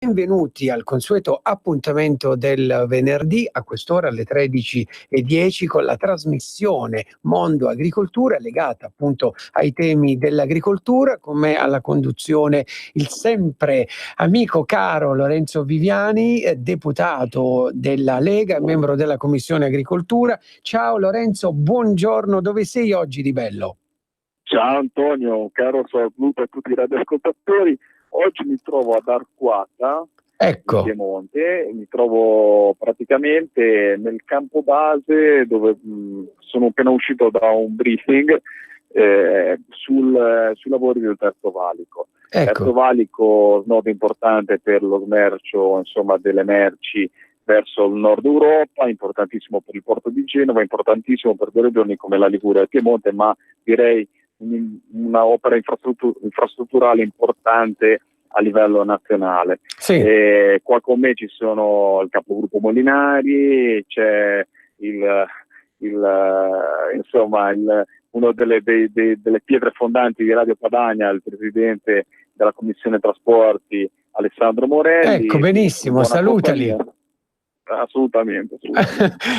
benvenuti al consueto appuntamento del venerdì a quest'ora alle 13:10 con la trasmissione Mondo Agricoltura legata appunto ai temi dell'agricoltura, con me alla conduzione il sempre amico caro Lorenzo Viviani, deputato della Lega e membro della Commissione Agricoltura. Ciao Lorenzo, buongiorno, dove sei oggi di bello? Ciao Antonio, caro saluto a tutti i radioascoltatori. Oggi mi trovo ad Arquata, in Piemonte, mi trovo praticamente nel campo base dove sono appena uscito da un briefing sui lavori del Terzo Valico. Terzo Valico, nodo importante per lo smercio, insomma, delle merci verso il nord Europa, importantissimo per il porto di Genova, importantissimo per due regioni come la Liguria e il Piemonte, ma direi una opera infrastrutturale importante a livello nazionale. Sì. Qua con me ci sono il capogruppo Molinari, c'è uno delle pietre fondanti di Radio Padania, il presidente della Commissione Trasporti Alessandro Morelli. Ecco, benissimo, salutali. Compagnia. Assolutamente.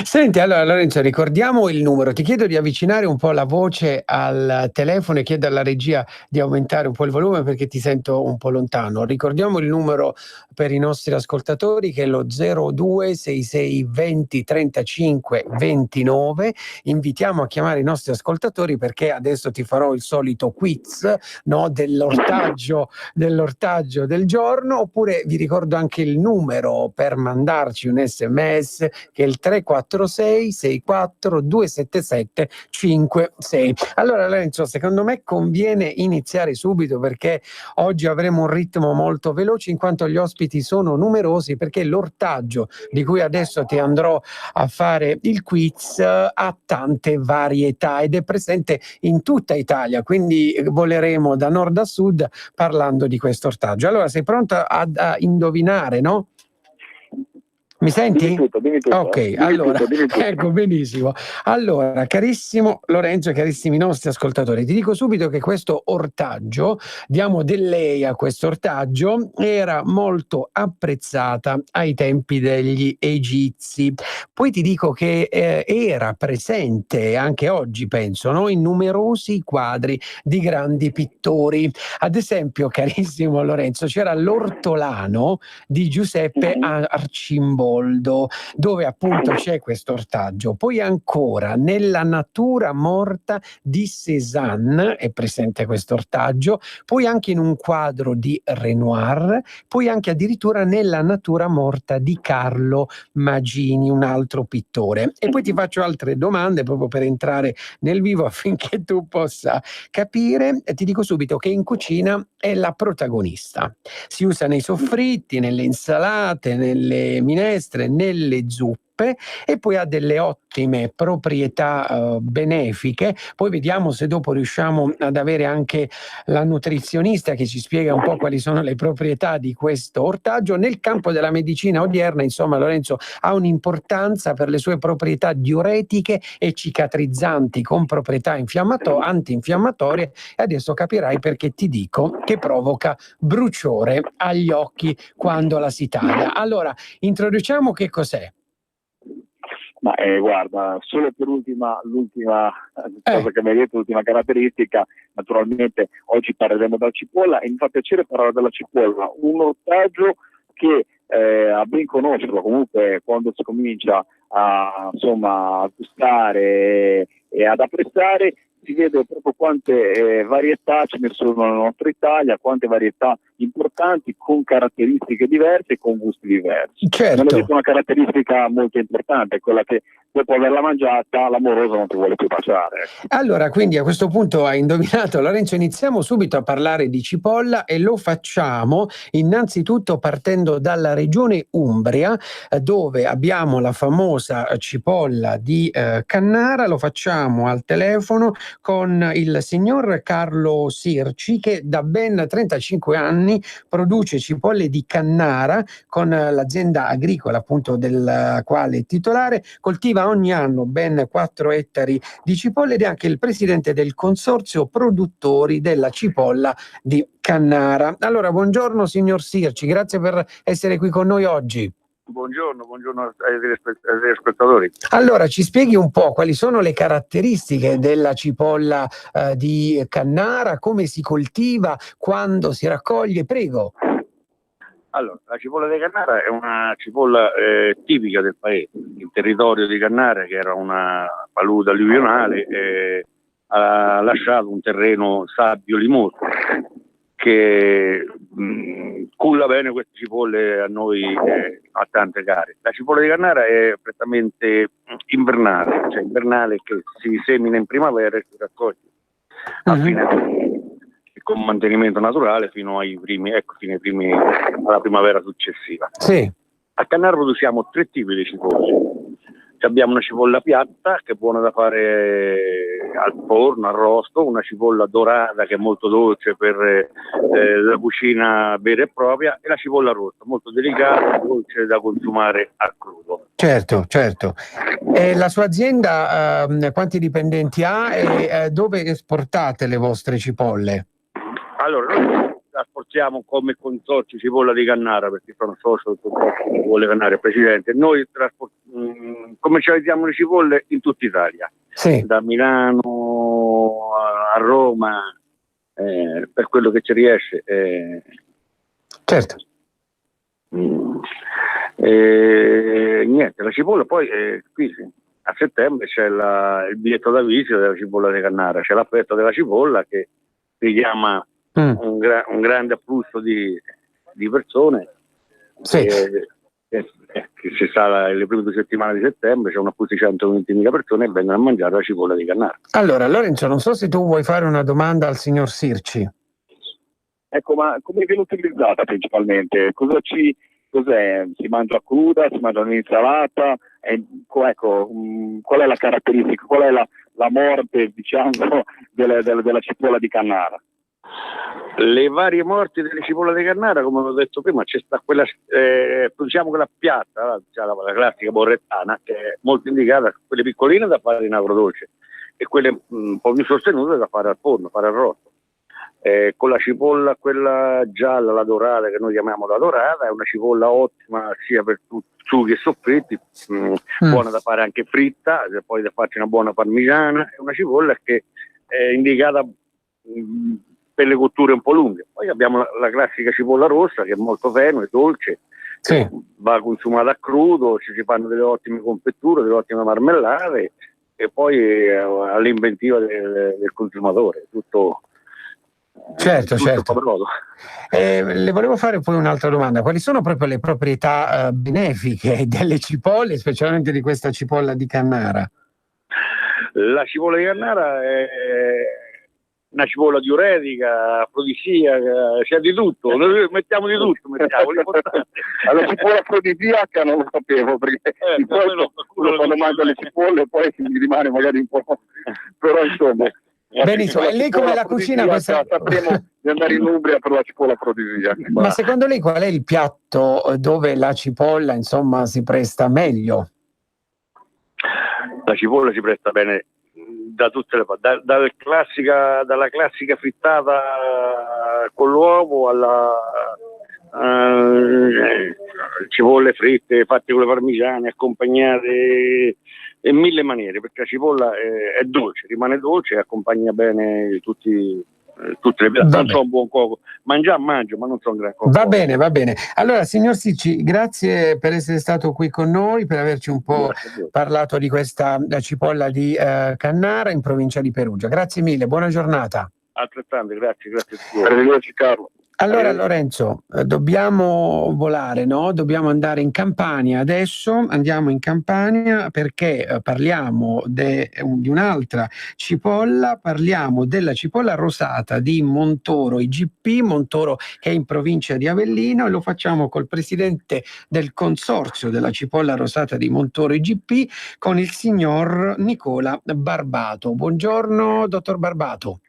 Senti, allora Lorenzo, ricordiamo il numero. Ti chiedo di avvicinare un po' la voce al telefono e chiedo alla regia di aumentare un po' il volume perché ti sento un po' lontano. Ricordiamo il numero per i nostri ascoltatori, che è lo 0266 20 35 29. Invitiamo a chiamare i nostri ascoltatori perché adesso ti farò il solito quiz, no, dell'ortaggio del giorno, oppure vi ricordo anche il numero per mandarci un SMS che è il 346 64 277 56. Allora Lorenzo, secondo me conviene iniziare subito perché oggi avremo un ritmo molto veloce in quanto gli ospiti sono numerosi, perché l'ortaggio di cui adesso ti andrò a fare il quiz ha tante varietà ed è presente in tutta Italia, quindi voleremo da nord a sud parlando di questo ortaggio. Allora sei pronta a indovinare, no? Mi senti? Dimmi tutto. Ok, allora, ecco, benissimo. Allora, carissimo Lorenzo e carissimi nostri ascoltatori, ti dico subito che questo ortaggio, diamo del lei a questo ortaggio, era molto apprezzata ai tempi degli egizi. Poi ti dico che era presente anche oggi, penso, no? In numerosi quadri di grandi pittori. Ad esempio, carissimo Lorenzo, c'era l'Ortolano di Giuseppe Arcimboldo, dove appunto c'è questo ortaggio. Poi ancora nella natura morta di Cézanne è presente questo ortaggio, poi anche in un quadro di Renoir, poi anche addirittura nella natura morta di Carlo Magini, un altro pittore. E poi ti faccio altre domande proprio per entrare nel vivo affinché tu possa capire. Ti dico subito che in cucina è la protagonista. Si usa nei soffritti, nelle insalate, nelle minestre, nelle zuppe, e poi ha delle ottime proprietà benefiche. Poi vediamo se dopo riusciamo ad avere anche la nutrizionista che ci spiega un po' quali sono le proprietà di questo ortaggio. Nel campo della medicina odierna, insomma, Lorenzo, ha un'importanza per le sue proprietà diuretiche e cicatrizzanti, con proprietà antinfiammatorie, e adesso capirai perché ti dico che provoca bruciore agli occhi quando la si taglia. Allora, introduciamo che cos'è. Ma guarda, solo per l'ultima cosa che mi hai detto, l'ultima caratteristica, naturalmente oggi parleremo della cipolla e mi fa piacere parlare della cipolla, un ortaggio che a ben conoscerlo, comunque quando si comincia a gustare e ad apprezzare, si vede proprio quante varietà ce ne sono nella nostra Italia, quante varietà importanti con caratteristiche diverse e con gusti diversi. Certo. Non è detto una caratteristica molto importante, quella che dopo averla mangiata l'amoroso non ti vuole più baciare. Allora, quindi a questo punto hai indovinato, Lorenzo, iniziamo subito a parlare di cipolla e lo facciamo innanzitutto partendo dalla regione Umbria, dove abbiamo la famosa cipolla di Cannara. Lo facciamo al telefono con il signor Carlo Sirci, che da ben 35 anni produce cipolle di Cannara con l'azienda agricola appunto del quale è titolare, coltiva ogni anno ben 4 ettari di cipolle ed è anche il presidente del consorzio produttori della cipolla di Cannara. Allora, buongiorno signor Sirci, grazie per essere qui con noi oggi. Buongiorno ai spettatori. Allora, ci spieghi un po' quali sono le caratteristiche della cipolla di Cannara, come si coltiva, quando si raccoglie, prego. Allora, la cipolla di Cannara è una cipolla tipica del paese. Il territorio di Cannara, che era una palude alluvionale, ha lasciato un terreno sabbio-limoso che culla bene queste cipolle a noi a tante gare. La cipolla di Cannara è prettamente invernale, cioè invernale che si semina in primavera e si raccoglie a fine con mantenimento naturale fino alla primavera successiva. Sì. A Cannara produciamo 3 tipi di cipolle. Abbiamo una cipolla piatta che è buona da fare al forno, arrosto, una cipolla dorata che è molto dolce per la cucina vera e propria, e la cipolla rossa, molto delicata, dolce da consumare a crudo. Certo, certo. La sua azienda quanti dipendenti ha e dove esportate le vostre cipolle? Allora, noi trasportiamo come consorzio Cipolla di Cannara, perché sono socio del consorzio Cipolla di Cannara, presidente. Noi commercializziamo le cipolle in tutta Italia, sì. Da Milano a Roma, per quello che ci riesce. Certo. Niente, la cipolla poi qui a settembre c'è il biglietto da visita della Cipolla di Cannara, c'è la festa della cipolla che richiama un grande afflusso di persone. Sì. Che si sta le prime 2 settimane di settembre, c'è un afflusso di 120.000 persone che vengono a mangiare la cipolla di Cannara. Allora, Lorenzo, non so se tu vuoi fare una domanda al signor Sirci. Ecco, ma come viene utilizzata principalmente? Cos'è? Si mangia cruda, si mangia un'insalata? Ecco, qual è la caratteristica, qual è la morte, diciamo, della cipolla di Cannara? Le varie morti delle cipolle di Cannara, come ho detto prima, c'è sta quella, diciamo quella piatta, la classica borrettana, che è molto indicata, quelle piccoline da fare in agrodolce e quelle un po' più sostenute da fare al forno, fare arrosto. Con la cipolla, quella gialla, la dorata, che noi chiamiamo la dorata, è una cipolla ottima sia per sughi e soffritti, buona da fare anche fritta, poi da farci una buona parmigiana. È una cipolla che è indicata per le cotture un po' lunghe. Poi abbiamo la classica cipolla rossa, che è molto tenue, dolce, sì. Va consumata a crudo, ci si fanno delle ottime confetture, delle ottime marmellate, e poi all'inventiva del consumatore, tutto. Certo. Le volevo fare poi un'altra domanda. Quali sono proprio le proprietà benefiche delle cipolle, specialmente di questa cipolla di Cannara? La cipolla di Cannara è una cipolla diuretica, afrodisiaca, c'è di tutto, noi mettiamo di tutto, l'importante. La cipolla afrodisiaca non lo sapevo, perché di solito quando mangio le cipolle poi mi rimane magari un po', però insomma. Benissimo, e lei come la cucina questa... Sapremo di andare in Umbria per la cipolla afrodisiaca. Ma secondo lei qual è il piatto dove la cipolla, insomma, si presta meglio? La cipolla si presta bene da tutte le parti, dalla classica frittata con l'uovo alla cipolle fritte fatte con le parmigiane, accompagnate in 1000 maniere, perché la cipolla è dolce, rimane dolce e accompagna bene tutte le piante. Non sono un buon cuoco, mangio, ma non sono un gran cuoco. Va bene. Allora, signor Sirci, grazie per essere stato qui con noi, per averci un po' parlato di questa cipolla di Cannara in provincia di Perugia. Grazie mille, buona giornata. Altrettanto, grazie. Arrivederci Carlo. Allora Lorenzo, dobbiamo volare, no? Dobbiamo andare in Campania adesso, andiamo in Campania perché parliamo di un'altra cipolla, parliamo della cipolla rosata di Montoro IGP, Montoro che è in provincia di Avellino, e lo facciamo col presidente del consorzio della cipolla rosata di Montoro IGP, con il signor Nicola Barbato. Buongiorno, dottor Barbato.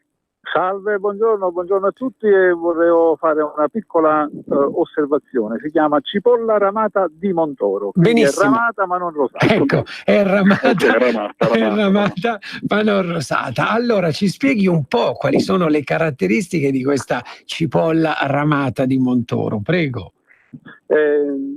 Salve, buongiorno a tutti, e vorrei fare una piccola osservazione. Si chiama cipolla ramata di Montoro. Benissimo. È ramata ma non rosata. Ecco, è ramata ma non rosata. Allora ci spieghi un po' quali sono le caratteristiche di questa cipolla ramata di Montoro, prego.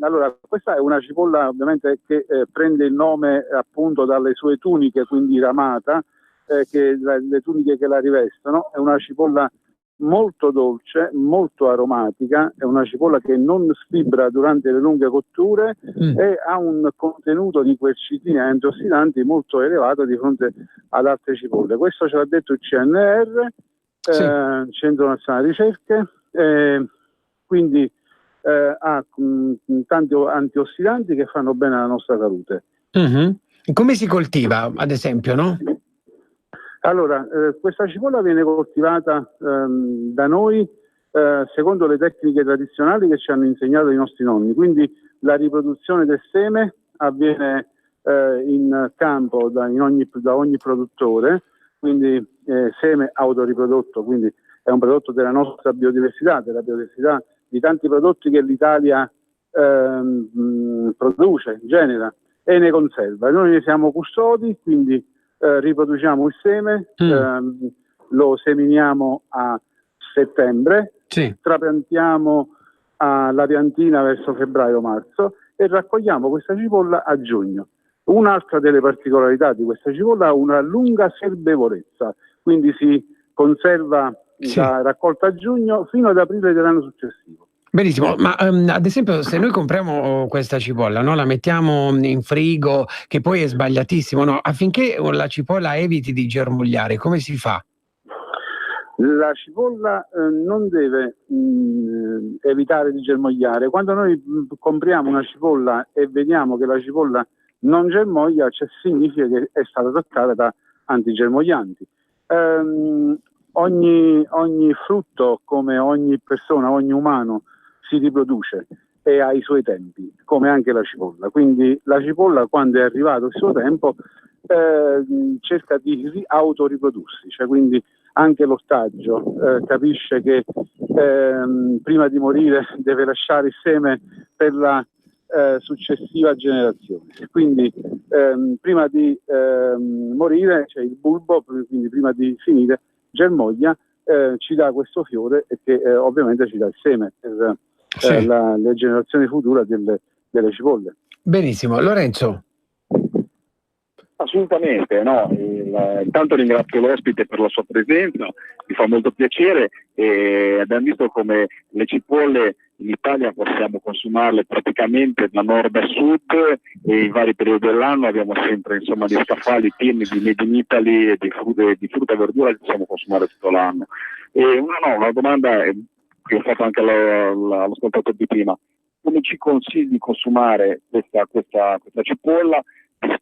Allora, questa è una cipolla ovviamente che prende il nome appunto dalle sue tuniche, quindi ramata, le tuniche che la rivestono. È una cipolla molto dolce, molto aromatica, è una cipolla che non sfibra durante le lunghe cotture e ha un contenuto di quercitine e antiossidanti molto elevato di fronte ad altre cipolle. Questo ce l'ha detto il CNR, Centro Nazionale Ricerche, quindi ha tanti antiossidanti che fanno bene alla nostra salute. Come si coltiva, ad esempio, no? Allora, questa cipolla viene coltivata da noi secondo le tecniche tradizionali che ci hanno insegnato i nostri nonni, quindi la riproduzione del seme avviene in campo da ogni produttore, quindi seme autoriprodotto, quindi è un prodotto della nostra biodiversità, della biodiversità di tanti prodotti che l'Italia produce, genera e ne conserva. Noi ne siamo custodi, quindi riproduciamo il seme, lo seminiamo a settembre, trapiantiamo la piantina verso febbraio-marzo e raccogliamo questa cipolla a giugno. Un'altra delle particolarità di questa cipolla ha una lunga serbevolezza, quindi si conserva da raccolta a giugno fino ad aprile dell'anno successivo. Benissimo, ma ad esempio se noi compriamo questa cipolla, no, la mettiamo in frigo, che poi è sbagliatissimo, no? Affinché la cipolla eviti di germogliare, come si fa? La cipolla non deve evitare di germogliare. Quando noi compriamo una cipolla e vediamo che la cipolla non germoglia, significa che è stata trattata da antigermoglianti. Ogni frutto, come ogni persona, ogni umano, si riproduce e ha i suoi tempi, come anche la cipolla. Quindi la cipolla, quando è arrivato il suo tempo, cerca di autoriprodursi, cioè quindi anche l'ortaggio capisce che prima di morire deve lasciare il seme per la successiva generazione. Quindi prima di morire, cioè il bulbo, quindi prima di finire, germoglia, ci dà questo fiore e che ovviamente ci dà il seme per le generazioni future delle cipolle. Benissimo, Lorenzo. Assolutamente, no. Intanto ringrazio l'ospite per la sua presenza, mi fa molto piacere, e abbiamo visto come le cipolle in Italia possiamo consumarle praticamente da nord a sud, e in vari periodi dell'anno abbiamo sempre insomma dei scaffali pieni di Made in Italy e di frutta e verdura che possiamo consumare tutto l'anno. E una domanda che ho fatto anche all'ascoltatore di prima: come ci consigli di consumare questa cipolla?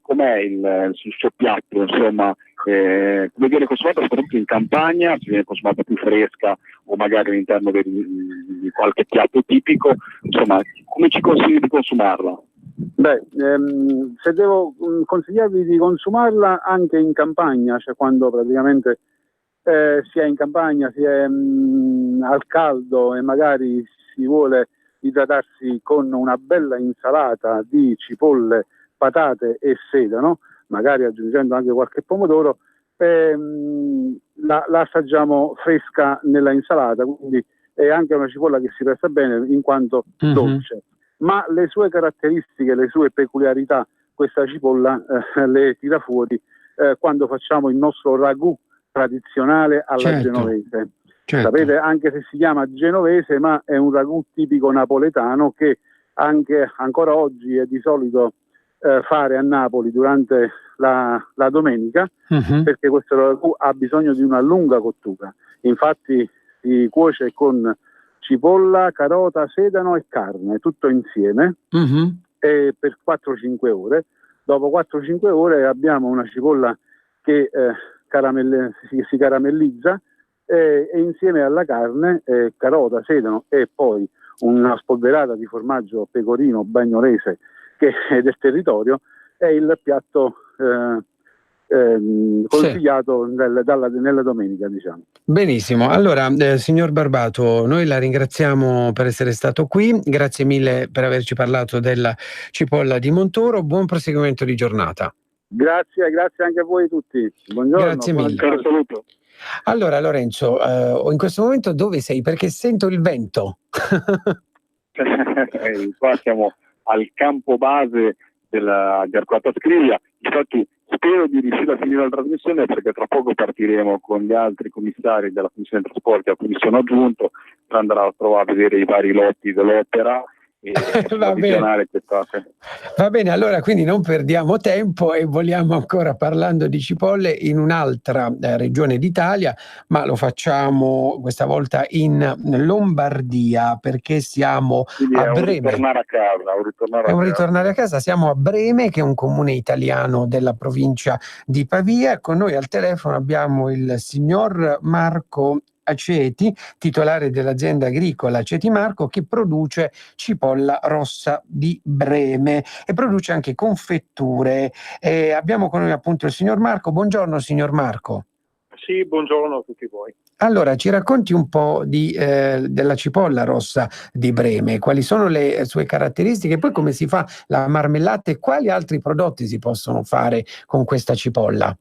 Com'è il suo piatto, insomma, come viene consumata soprattutto in campagna, se viene consumata più fresca o magari all'interno di qualche piatto tipico, insomma, come ci consigli di consumarla? Beh, se devo consigliarvi di consumarla anche in campagna, cioè quando praticamente si è in campagna, si è al caldo e magari si vuole idratarsi con una bella insalata di cipolle, patate e sedano, magari aggiungendo anche qualche pomodoro, la assaggiamo fresca nella insalata, quindi è anche una cipolla che si presta bene in quanto dolce. Ma le sue caratteristiche, le sue peculiarità, questa cipolla le tira fuori quando facciamo il nostro ragù tradizionale alla genovese. Sapete, anche se si chiama genovese, ma è un ragù tipico napoletano che anche ancora oggi è di solito fare a Napoli durante la domenica, perché questo ragù ha bisogno di una lunga cottura. Infatti si cuoce con cipolla, carota, sedano e carne, tutto insieme, e per 4-5 ore. Dopo 4-5 ore abbiamo una cipolla che si caramellizza, e insieme alla carne, carota, sedano e poi una spolverata di formaggio pecorino bagnorese che è del territorio, è il piatto consigliato nella domenica, diciamo. Benissimo, allora signor Barbato, noi la ringraziamo per essere stato qui, grazie mille per averci parlato della cipolla di Montoro, buon proseguimento di giornata. Grazie anche a voi tutti, buongiorno. Grazie mille. Saluto. Allora Lorenzo, in questo momento dove sei? Perché sento il vento. Qua siamo al campo base di Arquata Scrivia, infatti spero di riuscire a finire la trasmissione perché tra poco partiremo con gli altri commissari della Commissione Trasporti e la Commissione Aggiunto per andare a provare a vedere i vari lotti dell'opera e posizionare questa. Va bene, allora quindi non perdiamo tempo e voliamo ancora parlando di cipolle in un'altra regione d'Italia, ma lo facciamo questa volta in Lombardia perché siamo a Breme. È un ritornare a casa, siamo a Breme, che è un comune italiano della provincia di Pavia. Con noi al telefono abbiamo il signor Marco Aceti, titolare dell'azienda agricola Aceti Marco, che produce cipolla rossa di Breme e produce anche confetture. Abbiamo con noi appunto il signor Marco. Buongiorno signor Marco. Sì, buongiorno a tutti voi. Allora, ci racconti un po' della cipolla rossa di Breme, quali sono le sue caratteristiche e poi come si fa la marmellata e quali altri prodotti si possono fare con questa cipolla?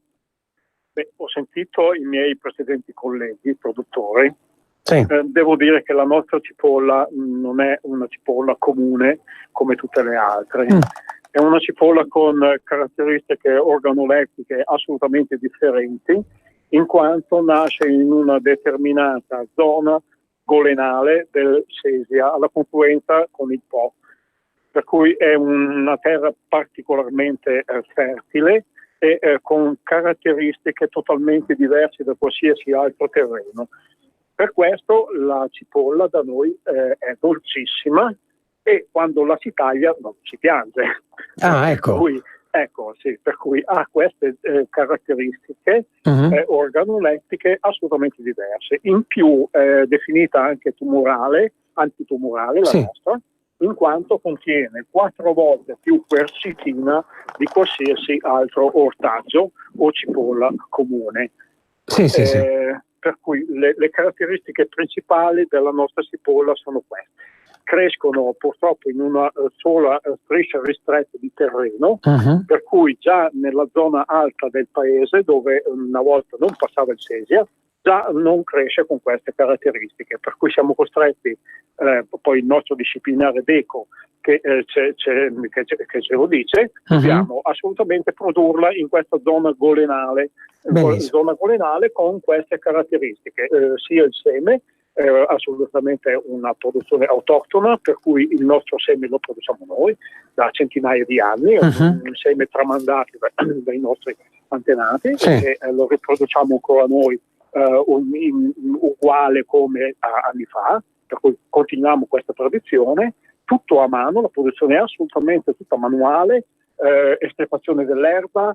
Beh, ho sentito i miei precedenti colleghi produttori. Sì. Devo dire che la nostra cipolla non è una cipolla comune come tutte le altre. È una cipolla con caratteristiche organolettiche assolutamente differenti, in quanto nasce in una determinata zona golenale del Sesia, alla confluenza con il Po, per cui è una terra particolarmente fertile e con caratteristiche totalmente diverse da qualsiasi altro terreno. Per questo la cipolla da noi è dolcissima e quando la si taglia non si piange. Ecco. Per cui ha queste caratteristiche organolettiche assolutamente diverse. In più è definita anche antitumorale la nostra, in quanto contiene 4 volte più quercetina di qualsiasi altro ortaggio o cipolla comune. Sì. Per cui le caratteristiche principali della nostra cipolla sono queste. Crescono purtroppo in una sola striscia ristretta di terreno, per cui già nella zona alta del paese, dove una volta non passava il Sesia, già non cresce con queste caratteristiche, per cui siamo costretti, poi il nostro disciplinare DECO che ce lo dice, dobbiamo assolutamente produrla in questa zona golenale, con queste caratteristiche, sia il seme, assolutamente una produzione autoctona, per cui il nostro seme lo produciamo noi da centinaia di anni, un seme tramandato dai nostri antenati, e lo riproduciamo ancora noi uguale come anni fa, per cui continuiamo questa tradizione, tutto a mano, la produzione è assolutamente tutta manuale, estrefazione dell'erba,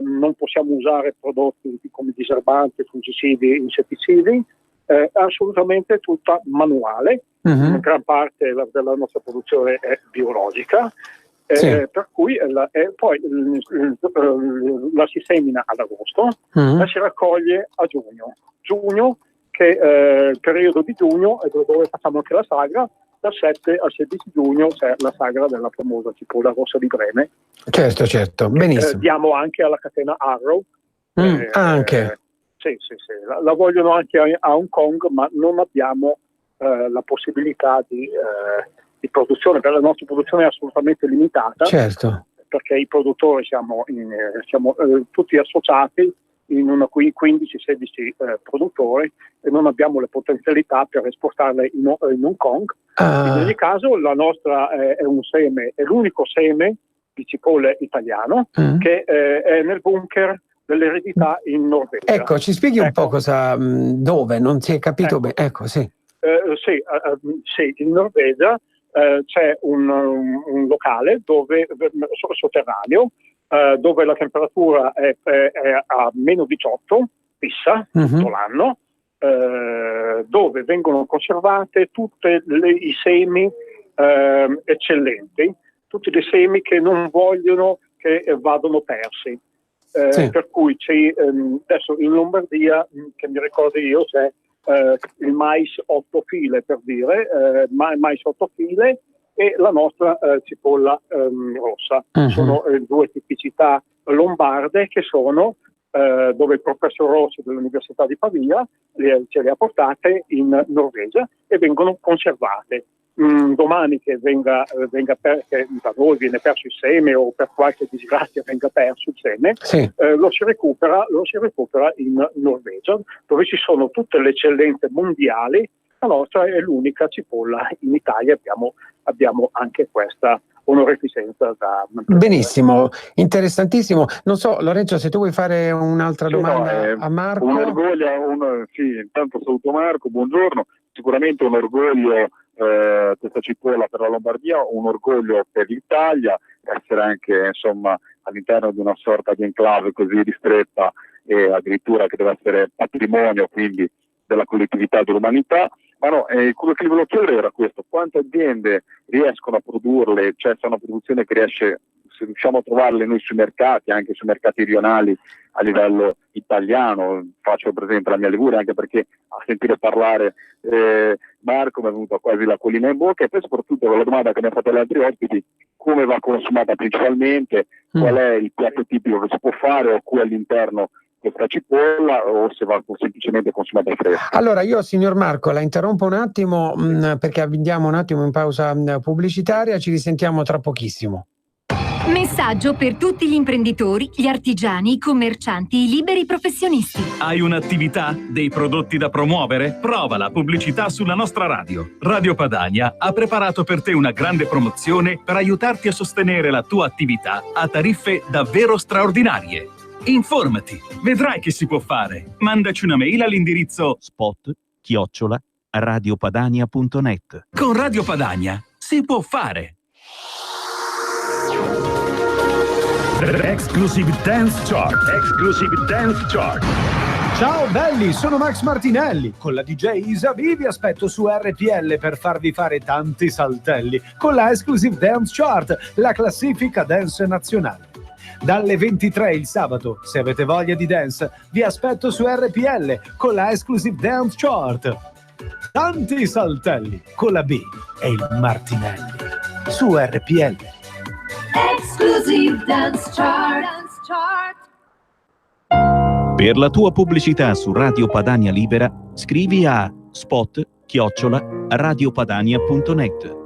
non possiamo usare prodotti come diserbanti, fungicidi, insetticidi, assolutamente tutta manuale, gran parte della nostra produzione è biologica, per cui poi la si semina ad agosto, la si raccoglie a giugno che il periodo di giugno è dove facciamo anche la sagra. Dal 7 al 16 giugno c'è la sagra della famosa cipolla rossa di Breme. Certo, benissimo. Diamo anche alla catena Arrow. Anche. Sì. La vogliono anche a Hong Kong, ma non abbiamo la possibilità di produzione, per la nostra produzione è assolutamente limitata. Certo. Perché i produttori siamo tutti associati in una 15-16 produttori e non abbiamo le potenzialità per esportarle in Hong Kong. In ogni caso la nostra è un seme, è l'unico seme di cipolle italiano che è nel bunker dell'eredità in Norvegia. Ecco, ci spieghi un po' dove? Non si è capito bene. Ecco, sì. in Norvegia c'è un locale sotterraneo dove la temperatura è a meno 18 fissa tutto l'anno, dove vengono conservate tutti i semi eccellenti, tutti i semi che non vogliono che vadano persi. Per cui c'è adesso in Lombardia, che mi ricordo io, c'è il mais 8 file, per dire, mais 8 file e la nostra cipolla rossa. Sono due tipicità lombarde che sono dove il professor Rossi dell'Università di Pavia ce le ha portate in Norvegia e vengono conservate. Domani che venga che da noi viene perso il seme o per qualche disgrazia venga perso il seme, lo si recupera in Norvegia, dove ci sono tutte le eccellenze mondiali. La nostra è l'unica cipolla in Italia, abbiamo anche questa onorificenza da mantenere. Benissimo, interessantissimo. Non so, Lorenzo, se tu vuoi fare un'altra domanda a Marco. Un orgoglio, intanto saluto Marco, buongiorno. Sicuramente un orgoglio questa cipolla per la Lombardia, un orgoglio per l'Italia, essere anche all'interno di una sorta di enclave così ristretta e addirittura che deve essere patrimonio quindi della collettività dell'umanità. Ma no, quello che vi volevo chiedere era questo: quante aziende riescono a produrle, cioè se è una produzione che riesce, se riusciamo a trovarle noi sui mercati, anche sui mercati rionali a livello italiano. Faccio presente la mia Liguria, anche perché a sentire parlare Marco mi è venuta quasi la collina in bocca, e poi soprattutto con la domanda che mi hanno fatto gli altri ospiti: come va consumata principalmente, qual è il piatto tipico che si può fare o cui all'interno questa cipolla, o se va semplicemente consumata fresca. Allora io, signor Marco, la interrompo un attimo perché andiamo un attimo in pausa pubblicitaria, ci risentiamo tra pochissimo. Messaggio per tutti gli imprenditori, gli artigiani, i commercianti, i liberi professionisti. Hai un'attività? Dei prodotti da promuovere? Prova la pubblicità sulla nostra radio. Radio Padania ha preparato per te una grande promozione per aiutarti a sostenere la tua attività a tariffe davvero straordinarie. Informati, vedrai che si può fare. Mandaci una mail all'indirizzo spot@radiopadania.net. Con Radio Padania si può fare. Exclusive Dance Chart. Ciao belli, sono Max Martinelli. Con la DJ Isabi vi aspetto su RPL per farvi fare tanti saltelli con la Exclusive Dance Chart, la classifica dance nazionale. Dalle 23 il sabato, se avete voglia di dance, vi aspetto su RPL con la Exclusive Dance Chart. Tanti saltelli con la B e il Martinelli su RPL. Exclusive Dance Chart. Per la tua pubblicità su Radio Padania Libera, scrivi a spot@radiopadania.net.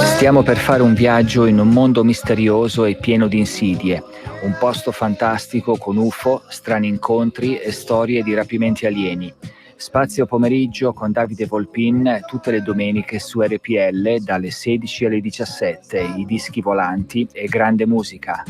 Stiamo per fare un viaggio in un mondo misterioso e pieno di insidie, un posto fantastico con UFO, strani incontri e storie di rapimenti alieni. Spazio pomeriggio con Davide Volpin tutte le domeniche su RPL dalle 16 alle 17, i dischi volanti e grande musica.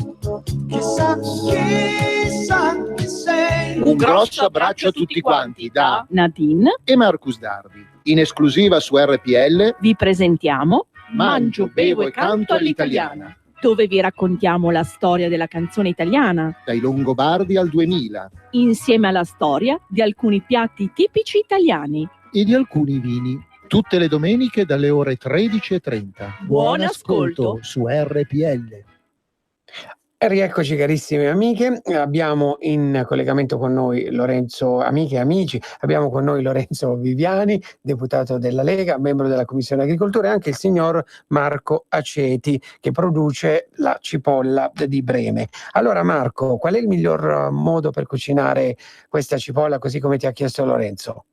Un grosso abbraccio a tutti quanti da Nadine e Marcus Dardi. In esclusiva su RPL vi presentiamo Mangio, bevo e canto all'italiana, dove vi raccontiamo la storia della canzone italiana dai Longobardi al 2000, insieme alla storia di alcuni piatti tipici italiani e di alcuni vini, tutte le domeniche dalle ore 13:30. Buon ascolto su RPL. E rieccoci carissime amiche, abbiamo in collegamento con noi Lorenzo, amiche e amici, abbiamo con noi Lorenzo Viviani, deputato della Lega, membro della Commissione Agricoltura, e anche il signor Marco Aceti, che produce la cipolla di Breme. Allora Marco, qual è il miglior modo per cucinare questa cipolla così come ti ha chiesto Lorenzo?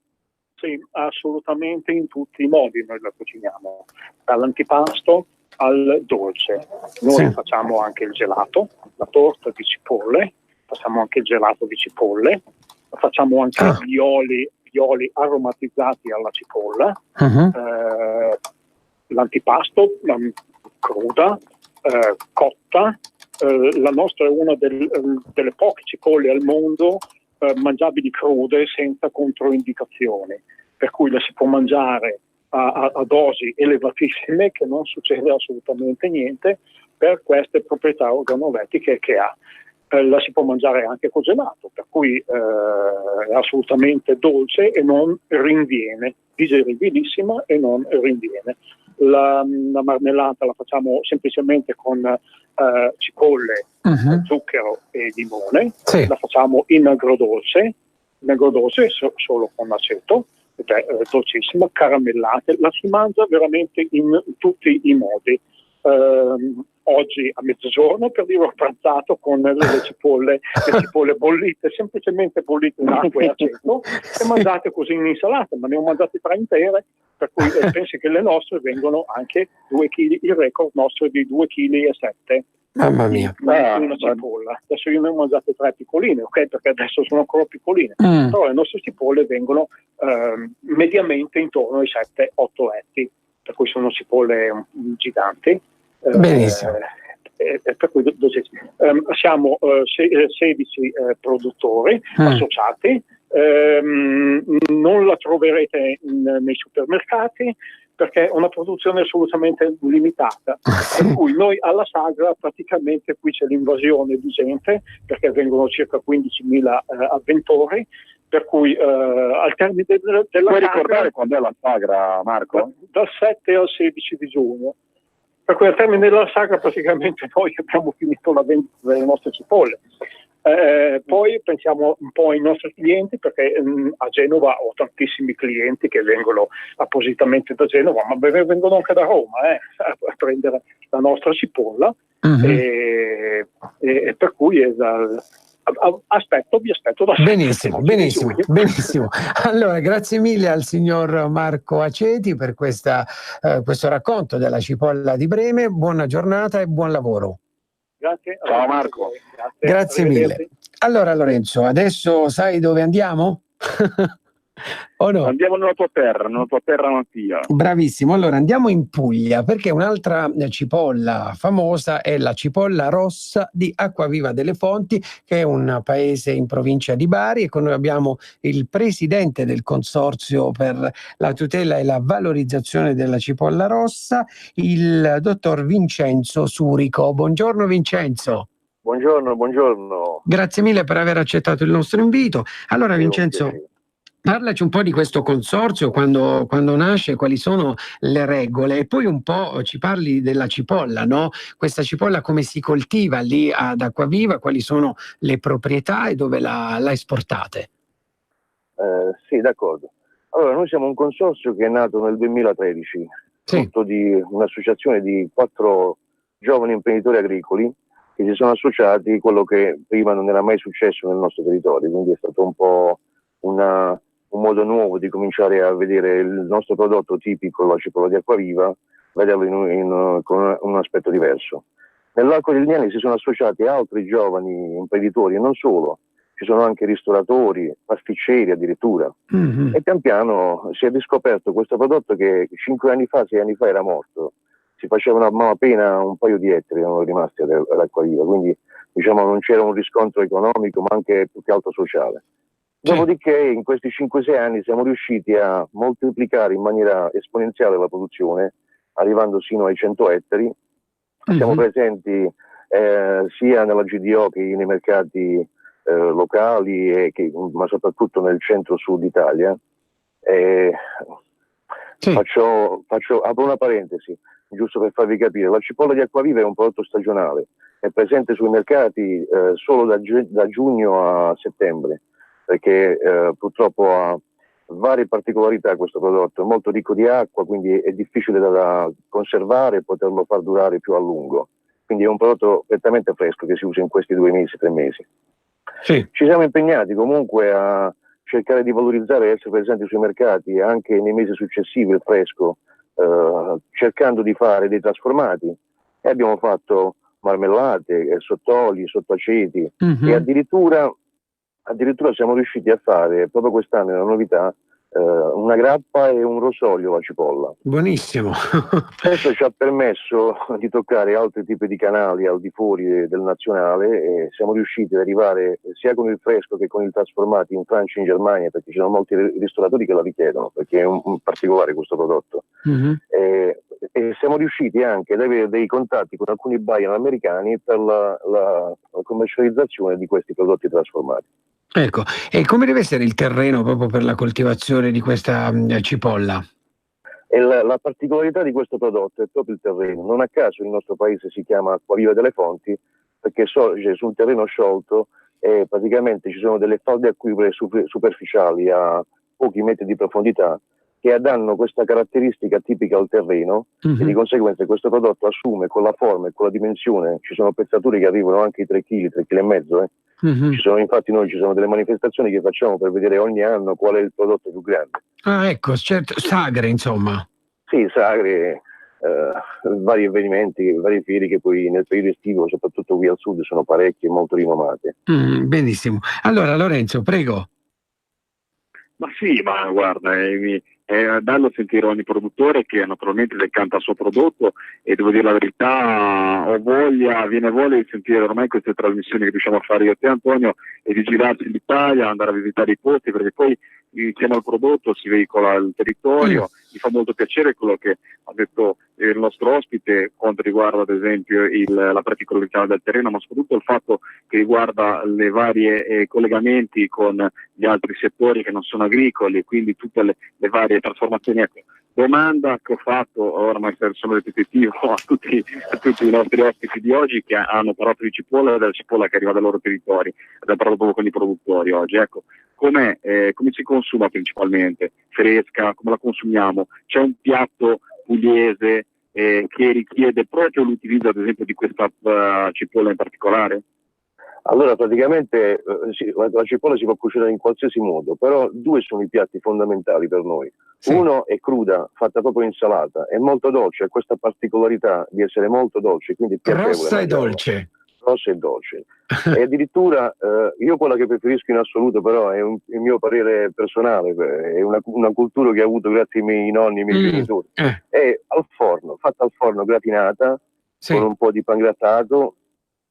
Sì, assolutamente in tutti i modi noi la cuciniamo, dall'antipasto al dolce. Noi facciamo anche il gelato, la torta di cipolle, facciamo anche il gelato di cipolle, facciamo anche gli oli aromatizzati alla cipolla, l'antipasto cruda, cotta. La nostra è una delle poche cipolle al mondo mangiabili crude senza controindicazioni, per cui la si può mangiare a dosi elevatissime, che non succede assolutamente niente per queste proprietà organolettiche che ha. La si può mangiare anche congelato, per cui è assolutamente dolce e non rinviene, digeribilissima e non rinviene. La marmellata la facciamo semplicemente con cipolle, zucchero e limone, la facciamo in agrodolce solo con aceto, ed è dolcissima, caramellate, la si mangia veramente in tutti i modi. Oggi a mezzogiorno, per dire, ho pranzato con le cipolle bollite, semplicemente bollite in acqua e aceto, e mangiate così in insalata, ma ne ho mangiate 3 intere, per cui pensi che le nostre vengono anche 2 kg, il record nostro è di 2,7 kg. Mamma mia. Una cipolla. Adesso io ne ho mangiate 3 piccoline, ok? Perché adesso sono ancora piccoline. Però le nostre cipolle vengono mediamente intorno ai 7-8 etti, per cui sono cipolle giganti. Benissimo. Per cui siamo 16 produttori associati. Non la troverete nei supermercati perché è una produzione assolutamente limitata, per cui noi alla Sagra praticamente qui c'è l'invasione di gente, perché vengono circa 15.000 avventori, per cui al termine della Puoi Sagra, ricordare quando è la Sagra, Marco? Dal 7 al 16 di giugno. Per cui al termine della Sagra praticamente noi abbiamo finito la vendita delle nostre cipolle. Poi pensiamo un po' ai nostri clienti, perché a Genova ho tantissimi clienti che vengono appositamente da Genova, ma vengono anche da Roma a prendere la nostra cipolla, e per cui è vi aspetto da benissimo. Allora, grazie mille al signor Marco Aceti per questo racconto della cipolla di Breme. Buona giornata e buon lavoro. Grazie. Ciao Marco. Grazie mille. Allora Lorenzo, adesso sai dove andiamo? O no? Andiamo nella tua terra natia. Bravissimo, allora andiamo in Puglia, perché un'altra cipolla famosa è la cipolla rossa di Acquaviva delle Fonti, che è un paese in provincia di Bari, e con noi abbiamo il presidente del consorzio per la tutela e la valorizzazione della cipolla rossa, il dottor Vincenzo Surico. Buongiorno Vincenzo. Buongiorno. Grazie mille per aver accettato il nostro invito. Allora Vincenzo, parlaci un po' di questo consorzio, quando nasce, quali sono le regole, e poi un po' ci parli della cipolla, no? Questa cipolla come si coltiva lì ad Acquaviva, quali sono le proprietà e dove la esportate? Sì, d'accordo. Allora, noi siamo un consorzio che è nato nel 2013, frutto di un'associazione di 4 giovani imprenditori agricoli che si sono associati a quello che prima non era mai successo nel nostro territorio, quindi è stato un po' un modo nuovo di cominciare a vedere il nostro prodotto tipico, la cipolla di Acquaviva, vederlo con un aspetto diverso. Nell'arco degli anni si sono associati altri giovani imprenditori, e non solo, ci sono anche ristoratori, pasticceri addirittura, e pian piano si è riscoperto questo prodotto che 5 anni fa, 6 anni fa era morto. Si facevano a malapena un paio di ettari, erano rimasti ad Acquaviva, quindi diciamo non c'era un riscontro economico ma anche più che altro sociale. Dopodiché in questi 5-6 anni siamo riusciti a moltiplicare in maniera esponenziale la produzione, arrivando sino ai 100 ettari. Siamo presenti sia nella GDO che nei mercati locali, ma soprattutto nel centro-sud Italia. Apro una parentesi, giusto per farvi capire. La cipolla di Acquaviva è un prodotto stagionale, è presente sui mercati solo da giugno a settembre, perché purtroppo ha varie particolarità questo prodotto, è molto ricco di acqua, quindi è difficile da conservare e poterlo far durare più a lungo. Quindi è un prodotto prettamente fresco che si usa in questi 2 mesi, 3 mesi. Ci siamo impegnati comunque a cercare di valorizzare e essere presenti sui mercati anche nei mesi successivi il fresco, cercando di fare dei trasformati, e abbiamo fatto marmellate, sottoli, sottaceti, e addirittura siamo riusciti a fare proprio quest'anno una novità, una grappa e un rosolio la cipolla. Buonissimo. Questo ci ha permesso di toccare altri tipi di canali al di fuori del nazionale e siamo riusciti ad arrivare sia con il fresco che con il trasformato in Francia e in Germania, perché ci sono molti ristoratori che la richiedono, perché è un particolare questo prodotto. E siamo riusciti anche ad avere dei contatti con alcuni buyer americani per la commercializzazione di questi prodotti trasformati. Ecco, e come deve essere il terreno proprio per la coltivazione di questa cipolla? E la particolarità di questo prodotto è proprio il terreno. Non a caso il nostro paese si chiama Acquaviva delle Fonti, perché sorge su un terreno sciolto e praticamente ci sono delle falde acquifere superficiali a pochi metri di profondità che danno questa caratteristica tipica al terreno e di conseguenza questo prodotto assume con la forma e con la dimensione, ci sono pezzature che arrivano anche ai 3 kg, 3 kg e mezzo. Ci sono delle manifestazioni che facciamo per vedere ogni anno qual è il prodotto più grande. Ah, ecco, certo, sagre insomma. Sì, sagre, vari avvenimenti, varie fiere che poi nel periodo estivo, soprattutto qui al sud, sono parecchie e molto rinomate. Benissimo. Allora Lorenzo, prego. Ma sì, ma guarda, è bello sentire ogni produttore che naturalmente decanta il suo prodotto e devo dire la verità, viene voglia di sentire ormai queste trasmissioni che riusciamo a fare io e te, Antonio, e di girarci in Italia, andare a visitare i posti, perché poi insieme al prodotto si veicola il territorio. Mi fa molto piacere quello che ha detto il nostro ospite quanto riguarda ad esempio la particolarità del terreno, ma soprattutto il fatto che riguarda le varie collegamenti con gli altri settori che non sono agricoli, quindi tutte le varie trasformazioni. Ecco, domanda che ho fatto, ormai sono ripetitivo a tutti i nostri ospiti di oggi che hanno parlato di cipolla e della cipolla che arriva dai loro territori, abbiamo parlato proprio con i produttori oggi. Ecco, come si consuma principalmente? Fresca? Come la consumiamo? C'è un piatto pugliese che richiede proprio l'utilizzo ad esempio di questa cipolla in particolare? Allora praticamente la cipolla si può cucinare in qualsiasi modo, però 2 sono i piatti fondamentali per noi. Sì. Uno è cruda, fatta proprio insalata, è molto dolce, ha questa particolarità di essere molto dolce, quindi piacevole. Rossa e dolce. Rossa e dolce. E addirittura io quella che preferisco in assoluto, però è il mio parere personale, è una cultura che ho avuto grazie ai miei nonni e ai miei genitori, è al forno, fatta al forno, gratinata, con un po' di pangrattato,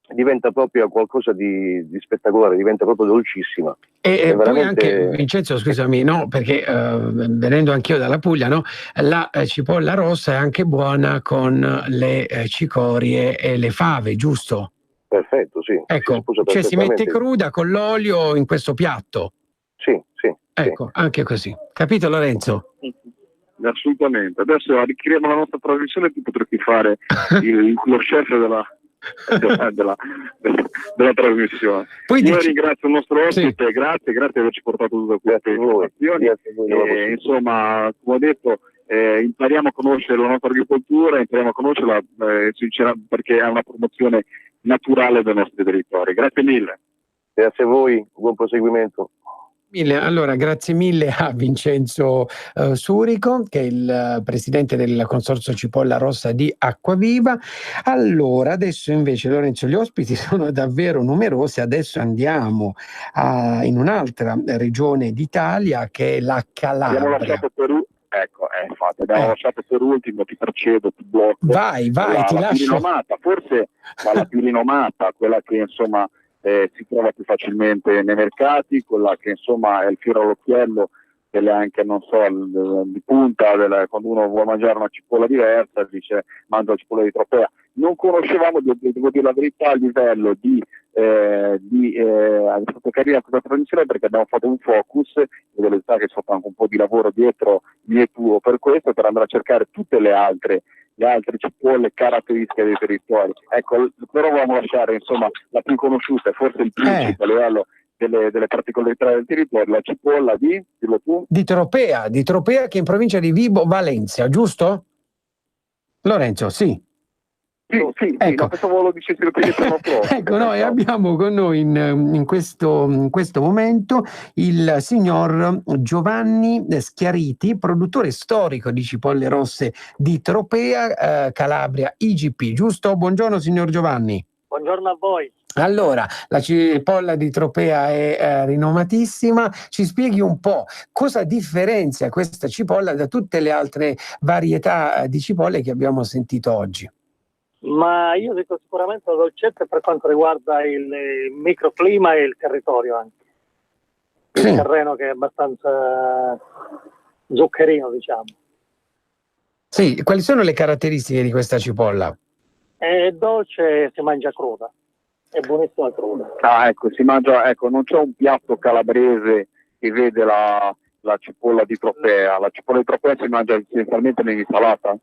diventa proprio qualcosa di spettacolare, diventa proprio dolcissima. E poi anche, Vincenzo, scusami, no, perché venendo anch'io dalla Puglia, no, la cipolla rossa è anche buona con le cicorie e le fave, giusto? Perfetto, sì. Ecco, cioè si mette cruda con l'olio in questo piatto. Sì. Ecco, anche così. Capito, Lorenzo? Assolutamente. Adesso arricchiremo la nostra trasmissione e tu potresti fare lo chef della trasmissione. Io ringrazio il nostro ospite, grazie di averci portato tutte queste informazioni. Insomma, come ho detto, impariamo a conoscere la nostra agricoltura, impariamo a conoscerla perché è una promozione naturale dei nostri territori. Grazie mille. Grazie a voi, buon proseguimento. Allora, grazie mille a Vincenzo Surico, che è il presidente del Consorzio Cipolla Rossa di Acquaviva. Allora, adesso invece, Lorenzo, gli ospiti sono davvero numerosi. Adesso andiamo in un'altra regione d'Italia, che è la Calabria. Abbiamo lasciato Perù. Ecco, infatti, abbiamo lasciato per ultimo, ti precedo, ti blocco. Vai, ti lascio. Più rinomata, forse la più rinomata, quella che insomma si trova più facilmente nei mercati, quella che insomma è il fiore all'occhiello, delle anche, non so, di punta, quando uno vuole mangiare una cipolla diversa, dice mangio la cipolla di Tropea. Non conoscevamo, devo dire la verità, a livello di fatto carina questa trasmissione perché abbiamo fatto un focus, devo dire che c'è stato anche un po' di lavoro dietro mio tuo per questo, per andare a cercare tutte le altre cipolle caratteristiche dei territori. Ecco, però volevamo lasciare insomma la più conosciuta, forse il principe a livello delle particolarità del territorio, la cipolla dillo tu? Di Tropea, che è in provincia di Vibo Valentia, giusto? Lorenzo, sì. Sì, ecco. Pensavo lo dicessi perché sono proprio. Ecco, noi abbiamo con noi in questo momento il signor Giovanni Schiariti, produttore storico di cipolle rosse di Tropea, Calabria, IGP, giusto? Buongiorno signor Giovanni. Buongiorno a voi. Allora, la cipolla di Tropea è rinomatissima. Ci spieghi un po' cosa differenzia questa cipolla da tutte le altre varietà di cipolle che abbiamo sentito oggi? Ma io dico sicuramente la dolcezza per quanto riguarda il microclima e il territorio anche. Il terreno che è abbastanza zuccherino, diciamo. Sì, quali sono le caratteristiche di questa cipolla? È dolce e si mangia cruda. È buonissima cruda. Ah, ecco, si mangia, ecco, non c'è un piatto calabrese che vede la cipolla di Tropea. La cipolla di Tropea si mangia essenzialmente nell'insalata?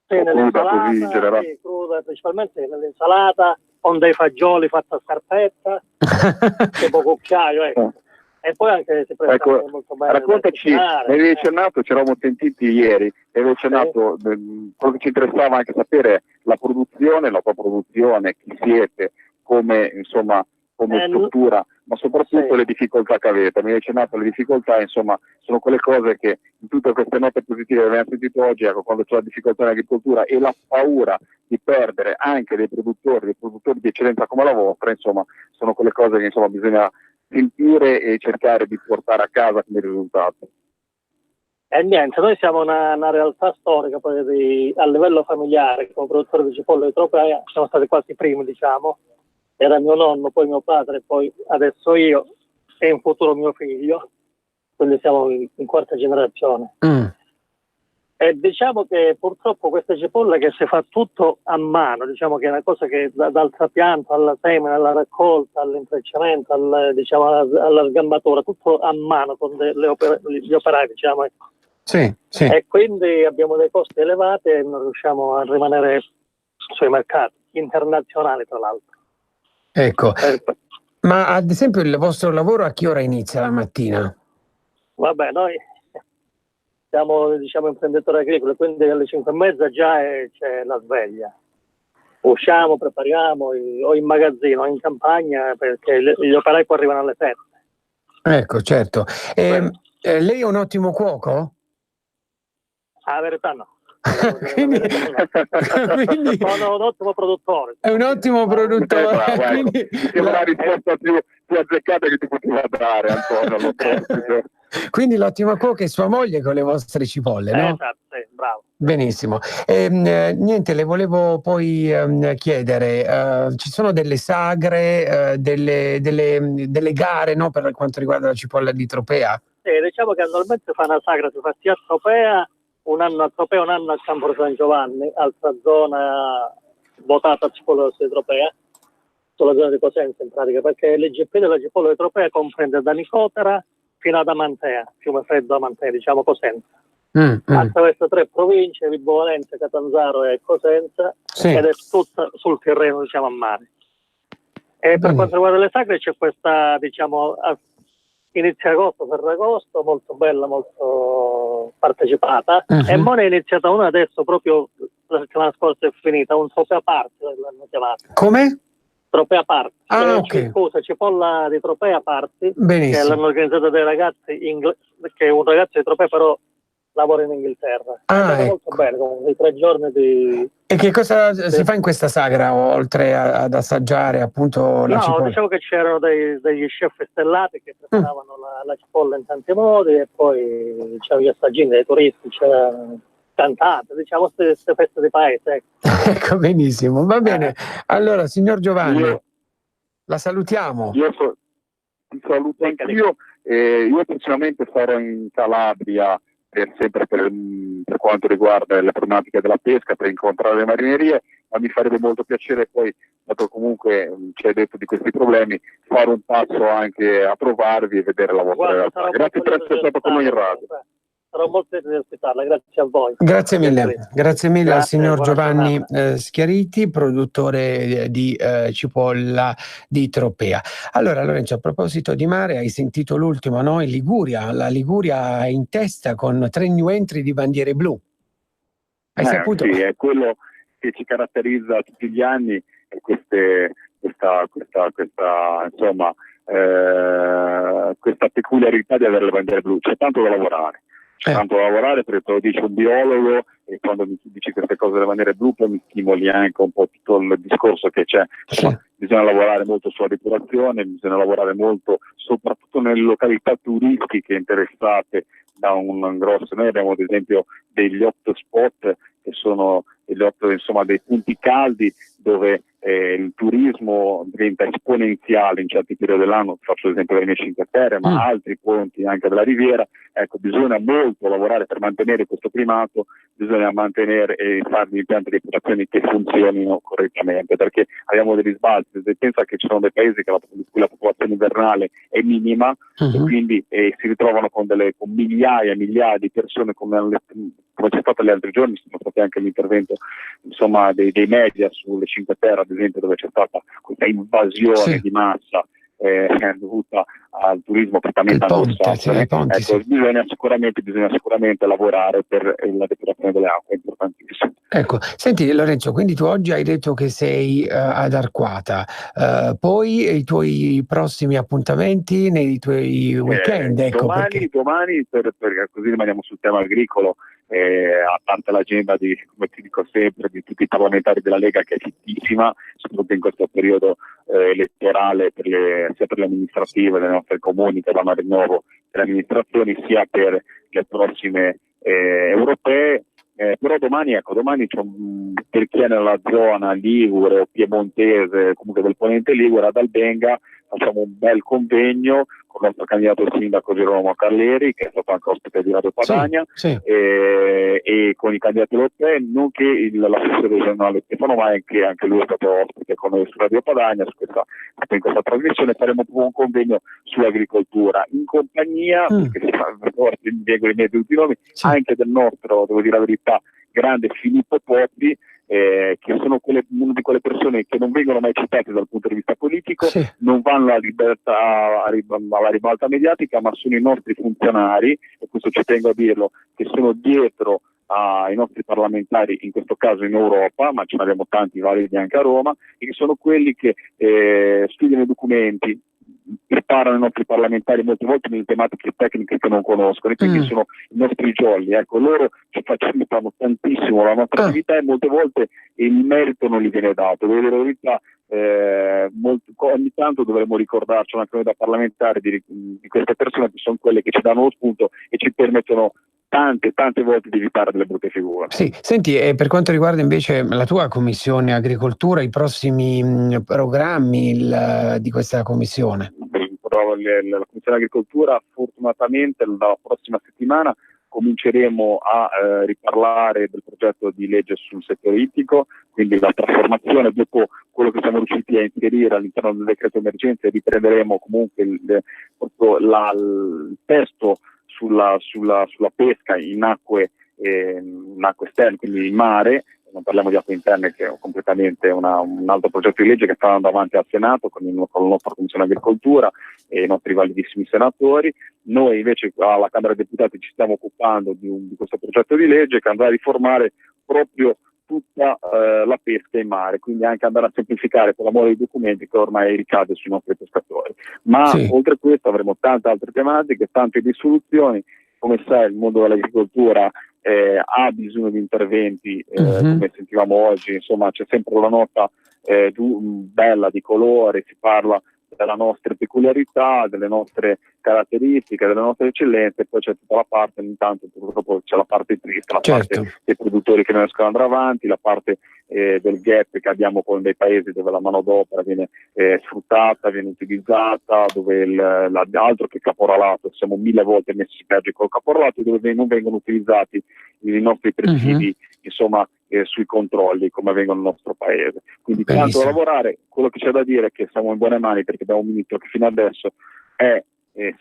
Sì, nell'insalata, così in generale. sì, cruda, principalmente nell'insalata, con dei fagioli fatti a scarpetta, tipo cucchiaio, ecco. E poi anche si presta molto bene. Raccontaci, mi avevi accennato, ci eravamo sentiti ieri, mi avevi accennato, quello che ci interessava anche sapere è la produzione, la tua produzione, chi siete, come insomma come struttura, ma soprattutto le difficoltà che avete. Mi hai accennato le difficoltà, insomma, sono quelle cose che in tutte queste note positive che abbiamo sentito oggi, ecco, quando c'è la difficoltà in agricoltura e la paura di perdere anche dei produttori di eccellenza come la vostra, insomma, sono quelle cose che insomma bisogna sentire e cercare di portare a casa come risultato. E niente, noi siamo una realtà storica poi a livello familiare, come produttore di cipolle di Tropea, siamo stati quasi i primi, diciamo. Era mio nonno, poi mio padre, poi adesso io e in futuro mio figlio, quindi siamo in quarta generazione. E diciamo che purtroppo questa cipolla che si fa tutto a mano, diciamo che è una cosa che dal trapianto alla semina, alla raccolta, all'intrecciamento, alla sgambatura, tutto a mano con gli operai, diciamo. Sì, sì. E quindi abbiamo dei costi elevati e non riusciamo a rimanere sui mercati internazionali, tra l'altro. Ecco, ma ad esempio il vostro lavoro a che ora inizia la mattina? Vabbè, noi siamo, diciamo, imprenditori agricoli, quindi alle 5:30 già c'è la sveglia. Usciamo, prepariamo, o in magazzino o in campagna, perché gli operai poi arrivano alle 7. Ecco, certo. Lei è un ottimo cuoco? La verità no. quindi sono un ottimo produttore. È un ottimo produttore. Quindi è una risposta più azzeccata che ti poteva dare, Antonio. Quindi l'ottimo cuoco è sua moglie con le vostre cipolle, no? Esatto, sì, bravo. Benissimo. Niente, le volevo poi chiedere, ci sono delle sagre, delle gare, no, per quanto riguarda la cipolla di Tropea? Sì, diciamo che annualmente fa una sagra, si fa sia a Tropea, un anno a Tropea, un anno a Campo San Giovanni, altra zona votata a cipolla di Tropea, sulla zona di Cosenza in pratica, perché l'IGP della cipolla di Tropea comprende da Nicotera fino ad Amantea, Fiume Freddo Amantea, diciamo Cosenza. Attraverso 3 province, Vibo Valentia, Catanzaro e Cosenza, ed è tutta sul terreno, diciamo, a mare. E per quanto riguarda le sagre c'è questa, diciamo, inizia agosto, Ferragosto, molto bella, molto partecipata, e ora è iniziata una adesso, proprio la settimana scorsa è finita, un Tropea Party l'hanno chiamata. Come? Tropea Party. Ok. Scusa, cipolla di Tropea Party. Benissimo. Che l'hanno organizzata dei ragazzi che è un ragazzo di Tropea però lavora in Inghilterra. È molto bene, comunque, 3 giorni di... E che cosa si fa in questa sagra, oltre ad assaggiare appunto la cipolla? No, diciamo che c'erano degli chef stellati che preparavano la cipolla in tanti modi, e poi c'erano gli assaggini dei turisti, c'era cantante, diciamo queste feste di paese. Ecco, benissimo, va bene. Allora, signor Giovanni, la salutiamo. Io ti saluto anch'io. Io personalmente sarò in Calabria sempre per quanto riguarda le problematiche della pesca, per incontrare le marinerie, ma mi farebbe molto piacere poi, dato comunque ci hai detto di questi problemi, fare un passo anche a trovarvi e vedere la vostra realtà. Grazie per essere stato con noi in radio. Sarò molto lieto di ospitarla, grazie a voi. Grazie mille al signor Giovanni giornata. Schiariti, produttore di cipolla di Tropea. Allora Lorenzo, a proposito di mare, hai sentito l'ultimo, no? In Liguria, la Liguria è in testa con 3 new entry di bandiere blu. Hai saputo? Sì, è quello che ci caratterizza tutti gli anni, questa insomma, questa peculiarità di avere le bandiere blu. C'è tanto da lavorare. c'è tanto da lavorare, perché te lo dice un biologo, e quando mi dici queste cose della maniera dupla mi stimoli anche un po' tutto il discorso che c'è. Insomma, bisogna lavorare molto sulla depurazione, bisogna lavorare molto soprattutto nelle località turistiche interessate da un grosso. Noi abbiamo ad esempio degli hotspot che sono dei punti caldi dove il turismo diventa esponenziale in certi periodi dell'anno. Faccio l'esempio delle mie Cinque Terre, ma altri ponti anche della Riviera. Ecco, bisogna molto lavorare per mantenere questo primato, bisogna mantenere e fare gli impianti di depurazione che funzionino correttamente, perché abbiamo degli sbalzi. Pensa che ci sono dei paesi in cui la popolazione invernale è minima e quindi si ritrovano con migliaia e migliaia di persone, come c'è stato gli altri giorni. Sono stati anche l'intervento dei media sulle Cinque Terre, ad esempio, dove c'è stata questa invasione di massa dovuta al turismo prettamente anglosassone. Ecco, bisogna sicuramente lavorare per la depurazione delle acque, è importantissimo. Ecco, senti Lorenzo, quindi tu oggi hai detto che sei ad Arquata, poi i tuoi prossimi appuntamenti nei tuoi weekend? Domani perché così rimaniamo sul tema agricolo, a parte l'agenda come ti dico sempre, di tutti i parlamentari della Lega, che è fittissima, soprattutto in questo periodo elettorale, sia per le amministrative dei nostri comuni che vanno a rinnovo delle amministrazioni, sia per le prossime europee. Però domani per chi è nella zona ligure o piemontese, comunque del ponente ligure, ad Albenga facciamo un bel convegno con il nostro candidato sindaco Girolamo Carleri, che è stato anche ospite di Radio Padania, e con i candidati europei, nonché l'assessore regionale Stefano Mai, che anche lui è stato ospite con noi su Radio Padania. In questa trasmissione faremo un convegno sull'agricoltura in compagnia, perché si fa i miei tutti i nomi, anche del nostro, devo dire la verità, grande Filippo Poppi, che sono una di quelle persone che non vengono mai citate dal punto di vista politico, non vanno alla ribalta mediatica, ma sono i nostri funzionari, e questo ci tengo a dirlo, che sono dietro ai nostri parlamentari, in questo caso in Europa, ma ce ne abbiamo tanti validi anche a Roma, e che sono quelli che studiano i documenti, preparano i nostri parlamentari molte volte nelle tematiche tecniche che non conoscono, e quindi sono i nostri jolly. Ecco, loro ci facilitano tantissimo la nostra attività, e molte volte il merito non gli viene dato. Devo dire la verità, ogni tanto dovremmo ricordarci anche noi da parlamentari di queste persone, che sono quelle che ci danno lo spunto e ci permettono tante volte di evitare delle brutte figure. Sì, senti, per quanto riguarda invece la tua commissione agricoltura, i prossimi programmi di questa commissione? La commissione agricoltura, fortunatamente dalla prossima settimana cominceremo a riparlare del progetto di legge sul settore ittico, quindi la trasformazione, dopo quello che siamo riusciti a inserire all'interno del decreto emergenza, riprenderemo comunque il testo sulla pesca in acque esterne, quindi in mare. Non parliamo di acque interne, che è completamente un altro progetto di legge che sta andando avanti al Senato con la nostra Commissione Agricoltura e i nostri validissimi senatori. Noi invece alla Camera dei Deputati ci stiamo occupando di questo progetto di legge, che andrà a riformare proprio tutta la pesca in mare, quindi anche andare a semplificare per amore dei documenti che ormai ricade sui nostri pescatori. Ma oltre a questo avremo tante altre tematiche, tante risoluzioni. Come sai, il mondo dell'agricoltura ha bisogno di interventi, come sentivamo oggi, insomma c'è sempre una nota bella di colore, si parla delle nostre peculiarità, delle nostre caratteristiche, delle nostre eccellenze, e poi c'è tutta la parte, intanto purtroppo c'è la parte triste, la parte dei produttori che non riescono ad andare avanti, la parte del gap che abbiamo con dei paesi dove la manodopera viene sfruttata, viene utilizzata, dove altro che caporalato, siamo 1000 volte messi peggio col caporalato, dove non vengono utilizzati i nostri presidi, insomma, sui controlli come avvengono nel nostro paese. Quindi tanto da lavorare. Quello che c'è da dire è che siamo in buone mani, perché abbiamo un ministro che fino adesso è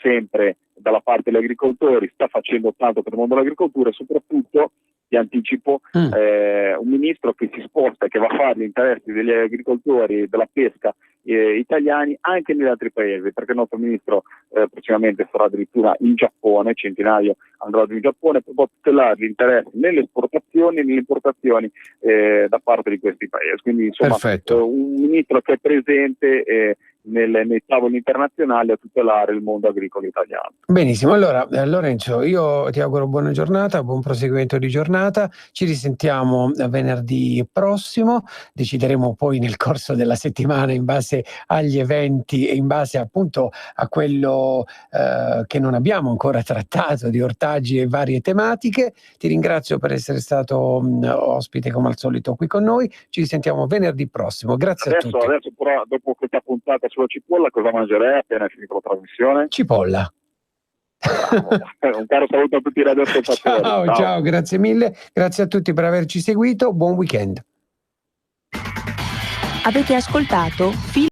sempre dalla parte degli agricoltori, sta facendo tanto per il mondo dell'agricoltura, e soprattutto, ti anticipo, un ministro che si sposta, che va a fare gli interessi degli agricoltori e della pesca italiani anche negli altri paesi, perché il nostro ministro prossimamente sarà addirittura in Giappone, centinaio andrà in Giappone per tutelare gli interessi nelle esportazioni e nelle importazioni da parte di questi paesi. Quindi insomma un ministro che è presente nei tavoli internazionali a tutelare il mondo agricolo italiano. Benissimo, allora Lorenzo, io ti auguro buona giornata, buon proseguimento di giornata, ci risentiamo venerdì prossimo, decideremo poi nel corso della settimana in base agli eventi e in base appunto a quello che non abbiamo ancora trattato di ortaggi e varie tematiche. Ti ringrazio per essere stato ospite come al solito qui con noi, ci risentiamo venerdì prossimo, grazie a tutti. Adesso però, dopo questa puntata sulla cipolla, cosa mangerei appena finito la trasmissione? Cipolla. Un caro saluto a tutti i radioascoltatori. Ciao, grazie mille, grazie a tutti per averci seguito, buon weekend. Avete ascoltato